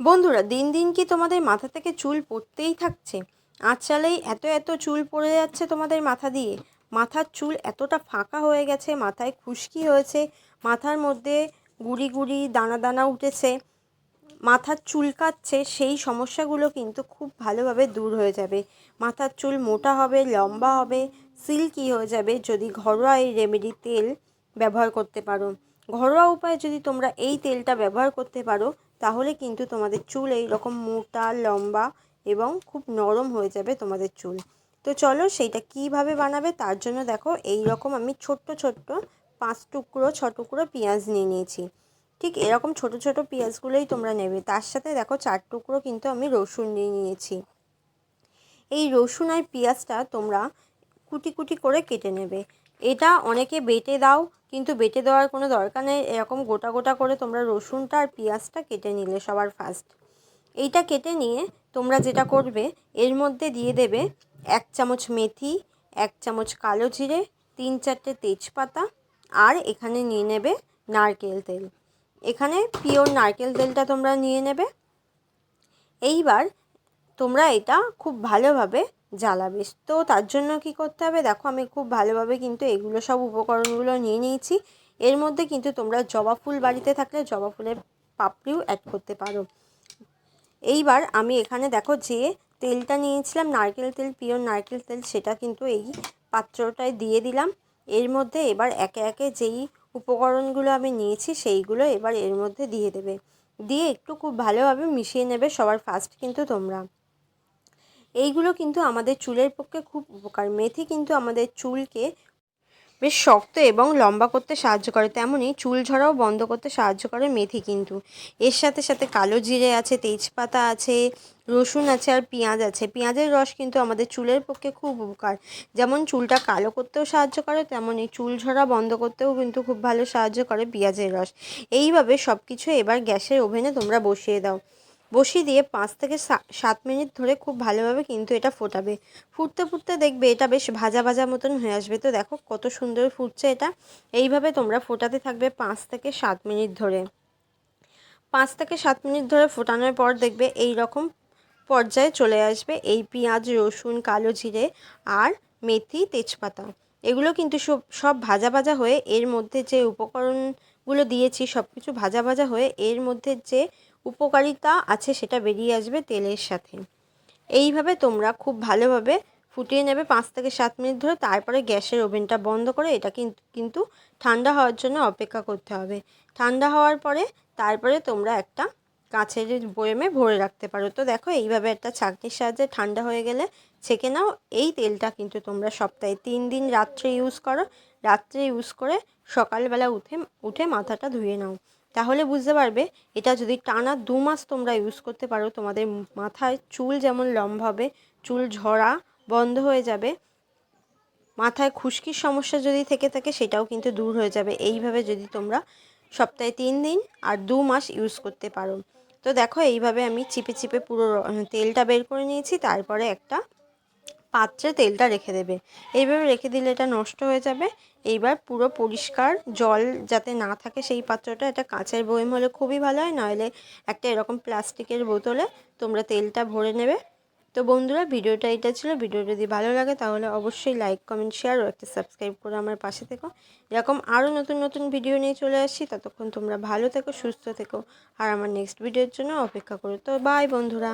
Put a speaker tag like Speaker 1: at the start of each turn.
Speaker 1: বন্ধুরা, দিন দিন কি তোমাদের মাথা থেকে চুল পড়তেই থাকছে? আঁচড়ালেই এত এত চুল পড়ে যাচ্ছে তোমাদের মাথা দিয়ে। মাথার চুল এতটা ফাঁকা হয়ে গেছে, মাথায় খুশকি হয়েছে, মাথার মধ্যে গুড়ি গুড়ি দানা দানা উঠেছে, মাথার চুলকাচ্ছে। সেই সমস্যাগুলো কিন্তু খুব ভালোভাবে দূর হয়ে যাবে। মাথার চুল মোটা হবে, লম্বা হবে, সিল্কি হয়ে যাবে যদি ঘরোয়া এই রেমেডি তেল ব্যবহার করতে পারো। ঘরোয়া উপায়ে যদি তোমরা এই তেলটা ব্যবহার করতে পারো, তাহলে কিন্তু তোমাদের চুল এই রকম মোটা, লম্বা এবং খুব নরম হয়ে যাবে তোমাদের চুল। তো চলো সেইটা কিভাবে বানাবে তার জন্য দেখো, এই রকম আমি ছোট্ট ছোট্ট 5-6 টুকরো পেঁয়াজ নিয়ে নিয়েছি। ঠিক এরকম ছোট ছোট পেঁয়াজগুলোই তোমরা নেবে। তার সাথে দেখো 4 টুকরো কিন্তু আমি রসুন নিয়ে নিয়েছি। এই রসুন আর পেঁয়াজটা তোমরা কুটি কুটি করে কেটে নেবে। এটা অনেকে বেটে দাও, কিন্তু বেটে দেওয়ার কোনো দরকার নেই। এরকম গোটা গোটা করে তোমরা রসুনটা আর পেঁয়াজটা কেটে নিলে সবার ফার্স্ট। এইটা কেটে নিয়ে তোমরা যেটা করবে, এর মধ্যে দিয়ে দেবে 1 চামচ মেথি, 1 চামচ কালো জিরে, 3-4টে তেজপাতা, আর এখানে নিয়ে নেবে নারকেল তেল। এখানে পিওর নারকেল তেলটা তোমরা নিয়ে নেবে। এইবার তোমরা এটা খুব ভালোভাবে জ্বালাবে। তো তার জন্য কি করতে হবে দেখো, আমি খুব ভালোভাবে কিন্তু এগুলো সব উপকরণগুলো নিয়ে নিয়েছি। এর মধ্যে কিন্তু তোমরা জবা ফুল বাড়িতে থাকলে জবা ফুলের পাপড়িও অ্যাড করতে পারো। এইবার আমি এখানে দেখো যে তেলটা নিয়েছিলাম, নারকেল তেল, পিওর নারকেল তেল, সেটা কিন্তু এই পাত্রটায় দিয়ে দিলাম। এর মধ্যে এবার একে একে যেই উপকরণগুলো আমি নিয়েছি সেইগুলো এবার এর মধ্যে দিয়ে দেবে। দিয়ে একটু খুব ভালোভাবে মিশিয়ে নেবে সবার ফার্স্ট কিন্তু তোমরা। এইগুলো কিন্তু আমাদের চুলের পক্ষে খুব উপকার। মেথি কিন্তু আমাদের চুলকে বেশ শক্ত এবং লম্বা করতে সাহায্য করে, তেমনই চুল ঝরাও বন্ধ করতে সাহায্য করে মেথি কিন্তু। এর সাথে সাথে কালো জিরে আছে, তেজপাতা আছে, রসুন আছে, আর পেঁয়াজ আছে। পেঁয়াজের রস কিন্তু আমাদের চুলের পক্ষে খুব উপকার। যেমন চুলটা কালো করতেও সাহায্য করে, তেমনই চুল ঝরা বন্ধ করতেও কিন্তু খুব ভালো সাহায্য করে পেঁয়াজের রস। এইভাবে সব কিছু এবার গ্যাসের ওভেনে তোমরা বসিয়ে দাও। বসিয়ে দিয়ে 5 থেকে 7 মিনিট ধরে খুব ভালোভাবে কিন্তু এটা ফোটাবে। ফুটতে ফুটতে দেখবে এটা বেশ ভাজা ভাজা মতন হয়ে আসবে। তো দেখো কত সুন্দর ফুটছে এটা। এইভাবে তোমরা ফোটাতে থাকবে 5 থেকে 7 মিনিট ধরে। 5 থেকে 7 মিনিট ধরে ফোটানোর পর দেখবে এই রকম পর্যায়ে চলে আসবে এই পেঁয়াজ, রসুন, কালো জিরে আর মেথি, তেজপাতা। এগুলো কিন্তু সব ভাজা ভাজা হয়ে এর মধ্যে যে উপকরণগুলো দিয়েছি সব কিছু ভাজা ভাজা হয়ে এর মধ্যে যে উপকারিতা আছে সেটা বেরিয়ে আসবে তেলের সাথে। এইভাবে তোমরা খুব ভালোভাবে ফুটিয়ে নেবে 5 থেকে 7 মিনিট ধরে। তারপরে গ্যাসের ওভেনটা বন্ধ করে এটা কিন্তু ঠান্ডা হওয়ার জন্য অপেক্ষা করতে হবে। ঠান্ডা হওয়ার পরে তারপরে তোমরা একটা কাঁচের বয়ামে ভরে রাখতে পারো। তো দেখো এইভাবে একটা ছাঁকনির সাহায্যে ঠান্ডা হয়ে গেলে ছেঁকে নাও। এই তেলটা কিন্তু তোমরা সপ্তাহে 3 দিন রাত্রে ইউজ করো। রাত্রে ইউজ করে সকালবেলা উঠে মাথাটা ধুয়ে নাও। তাহলে বুঝতে পারবে এটা যদি টানা 2 মাস তোমরা ইউজ করতে পারো, তোমাদের মাথায় চুল যেমন লম্বা হবে, চুল ঝরা বন্ধ হয়ে যাবে, মাথায় খুশকির সমস্যা যদি থেকে থাকে সেটাও কিন্তু দূর হয়ে যাবে। এইভাবে যদি তোমরা সপ্তাহে 3 দিন আর 2 মাস ইউজ করতে পারো। তো দেখো এইভাবে আমি চিপে চিপে পুরো তেলটা বের করে নিয়েছি। তারপরে একটা পাত্রে তেলটা রেখে দেবে। এইভাবে রেখে দিলে এটা নষ্ট হয়ে যাবে। এইবার পুরো পরিষ্কার, জল যাতে না থাকে সেই পাত্রটা, এটা কাঁচের বয়ম হলে খুবই ভালো হয়, নইলে একটা এরকম প্লাস্টিকের বোতলে তোমরা তেলটা ভরে নেবে। তো বন্ধুরা, ভিডিওটা এটা ছিল। ভিডিও যদি ভালো লাগে তাহলে অবশ্যই লাইক, কমেন্ট, শেয়ার ও একটা সাবস্ক্রাইব করে আমার পাশে থেকো। এরকম আরও নতুন নতুন ভিডিও নিয়ে চলে আসছি। ততক্ষণ তোমরা ভালো থেকো, সুস্থ থেকো, আর আমার নেক্সট ভিডিওর জন্য অপেক্ষা করো। তো বাই বন্ধুরা।